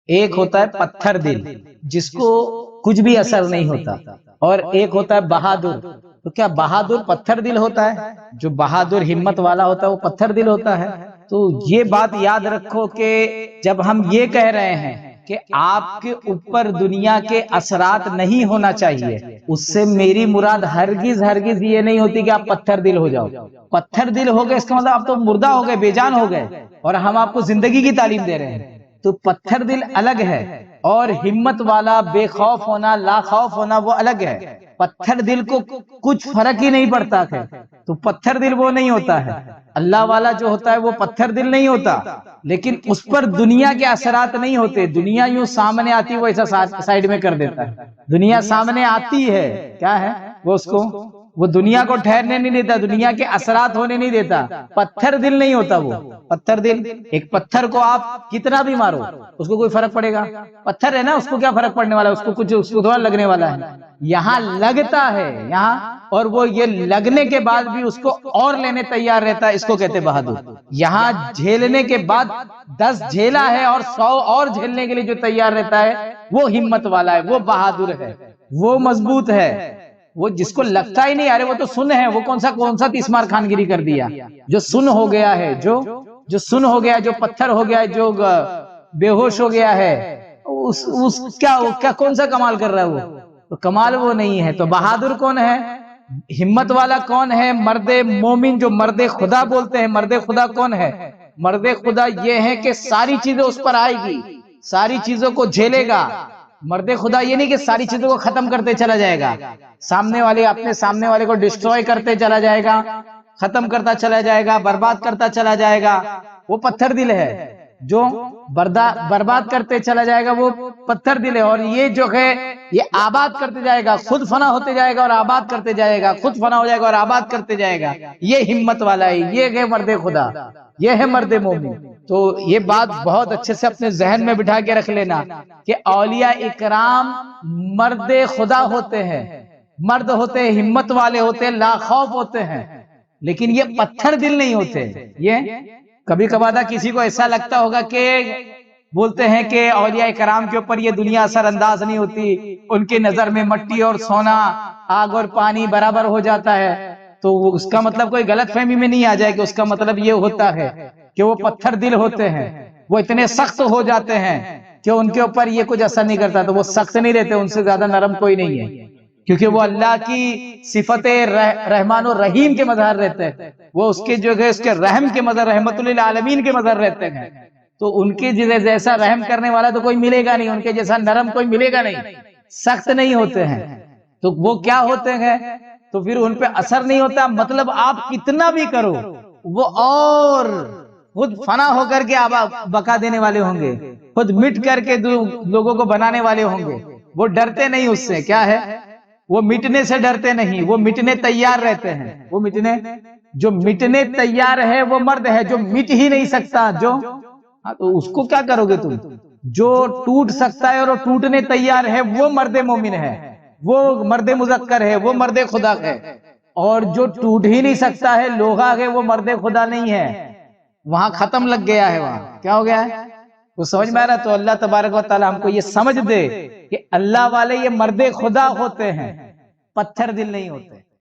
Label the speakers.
Speaker 1: ایک ہوتا ہے پتھر دل جس کو کچھ بھی اثر نہیں ہوتا، اور ایک ہوتا ہے بہادر۔ تو کیا بہادر پتھر دل ہوتا ہے؟ جو بہادر ہمت والا ہوتا ہے وہ پتھر دل ہوتا ہے؟ تو یہ بات یاد رکھو کہ جب ہم یہ کہہ رہے ہیں کہ آپ کے اوپر دنیا کے اثرات نہیں ہونا چاہیے، اس سے میری مراد ہرگز ہرگز یہ نہیں ہوتی کہ آپ پتھر دل ہو جاؤ۔ پتھر دل ہو گئے اس کا مطلب آپ تو مردہ ہو گئے، بے جان ہو گئے، اور ہم آپ کو زندگی کی تعلیم دے رہے ہیں۔ تو پتھر دل الگ ہے، اور ہمت والا بے خوف ہونا لا خوف ہونا وہ الگ ہے۔ پتھر دل کو کچھ فرق ہی نہیں پڑتا ہے، تو پتھر دل وہ نہیں ہوتا ہے۔ اللہ والا جو ہوتا ہے وہ پتھر دل نہیں ہوتا، لیکن اس پر دنیا کے اثرات نہیں ہوتے۔ دنیا یوں سامنے آتی وہ ایسا سائیڈ میں کر دیتا ہے۔ دنیا سامنے آتی ہے، کیا ہے وہ، اس کو وہ دنیا کو ٹھہرنے نہیں دیتا، دنیا کے اثرات ہونے نہیں دیتا۔ پتھر دل نہیں ہوتا وہ۔ پتھر دل، ایک پتھر کو آپ کتنا بھی مارو اس کو کوئی فرق پڑے گا؟ پتھر ہے نا، اس کو کیا فرق پڑنے والا ہے؟ اس کو کچھ، اس کو تھوڑا لگنے والا ہے۔ یہاں لگتا ہے یہاں، اور وہ یہ لگنے کے بعد بھی اس کو اور لینے تیار رہتا ہے، اس کو کہتے بہادر۔ یہاں جھیلنے کے بعد 10 جھیلا ہے اور 100 اور جھیلنے کے لیے جو تیار رہتا ہے وہ ہمت والا ہے، وہ بہادر ہے، وہ مضبوط ہے۔ وہ جس کو لگتا ہی نہیں، ارے وہ تو سن ہے، وہ کون سا تیسمار خانگیری کر دیا، جو سن ہو گیا ہے، جو سن ہو گیا، جو پتھر ہو گیا، جو بے ہوش ہو گیا ہے، اس کیا کون سا کمال کر رہا ہے وہ؟ تو کمال وہ نہیں ہے۔ تو بہادر کون ہے؟ ہمت والا کون ہے؟ مرد مومن، جو مرد خدا بولتے ہیں۔ مرد خدا کون ہے؟ مرد خدا یہ ہے کہ ساری چیزیں اس پر آئے گی، ساری چیزوں کو جھیلے گا۔ مرد خدا یہ نہیں کہ ساری چیزوں کو ختم کرتے چلا جائے گا، سامنے والے اپنے سامنے والے کو ڈسٹروائے کرتے چلا جائے گا، ختم کرتا چلا جائے گا، برباد کرتا چلا جائے گا، وہ پتھر دل ہے۔ جو برباد کرتے چلا جائے گا وہ پتھر دل ہے۔ اور یہ جو ہے یہ آباد کرتے جائے گا، خود فنا ہوتے جائے گا اور آباد کرتے جائے گا، خود فنا ہو جائے گا اور آباد کرتے جائے گا۔ یہ ہمت والا ہے، یہ ہے مرد خدا، یہ ہے مرد مومن۔ تو یہ بات بہت اچھے سے اپنے ذہن میں بٹھا کے رکھ لینا کہ اولیاء اکرام مرد خدا ہوتے ہیں، مرد ہوتے ہیں، ہمت والے ہوتے ہیں، لا خوف ہوتے ہیں، لیکن یہ پتھر دل نہیں ہوتے۔ یہ کبھی کبھار کسی کو ایسا لگتا ہوگا کہ بولتے ہیں کہ اولیاء کرام کے اوپر یہ دنیا اثر انداز نہیں ہوتی، ان کی نظر میں مٹی اور سونا، آگ اور پانی برابر ہو جاتا ہے۔ تو اس کا مطلب کوئی غلط فہمی میں نہیں آ جائے کہ اس کا مطلب یہ ہوتا ہے کہ وہ پتھر دل ہوتے ہیں، وہ اتنے سخت ہو جاتے ہیں کہ ان کے اوپر یہ کچھ اثر نہیں کرتا۔ تو وہ سخت نہیں رہتے، ان سے زیادہ نرم کوئی نہیں ہے، کیونکہ وہ اللہ کی صفت رحمان و رحیم کے مظہر رہتے ہیں، وہ اس کے جو ہے اس کے رحم کے مظہر، رحمت للعالمین کے مظہر رہتے ہیں۔ تو ان کے جیسا رحم کرنے والا تو کوئی ملے گا نہیں، ان کے جیسا نرم کوئی ملے گا نہیں، سخت نہیں ہوتے ہیں۔ تو وہ کیا ہوتے ہیں؟ تو پھر ان پہ اثر نہیں ہوتا، مطلب آپ کتنا بھی کرو وہ اور خود فنا ہو کر کے بقا دینے والے ہوں گے، خود مٹ کر کے لوگوں کو بنانے والے ہوں گے۔ وہ ڈرتے نہیں اس سے، کیا ہے، وہ مٹنے سے ڈرتے نہیں، وہ مٹنے تیار رہتے ہیں۔ وہ جو مٹنے تیار ہے وہ مرد ہے، جو مٹ ہی نہیں سکتا، تو اس کو کیا کرو گے تم؟ جو ٹوٹ سکتا ہے اور وہ ٹوٹنے تیار ہے وہ مرد مومن ہے، وہ مرد مذکر ہے، وہ مرد خدا ہے۔ اور جو ٹوٹ ہی نہیں سکتا ہے، لوہا ہے، وہ مرد خدا نہیں ہے، وہاں ختم لگ گیا ہے، وہاں کیا ہو گیا ہے، وہ سمجھ میں آ رہا؟ تو اللہ تبارک و تعالی ہم کو یہ سمجھ دے کہ اللہ والے یہ مرد خدا ہوتے ہیں، پتھر دل نہیں ہوتے۔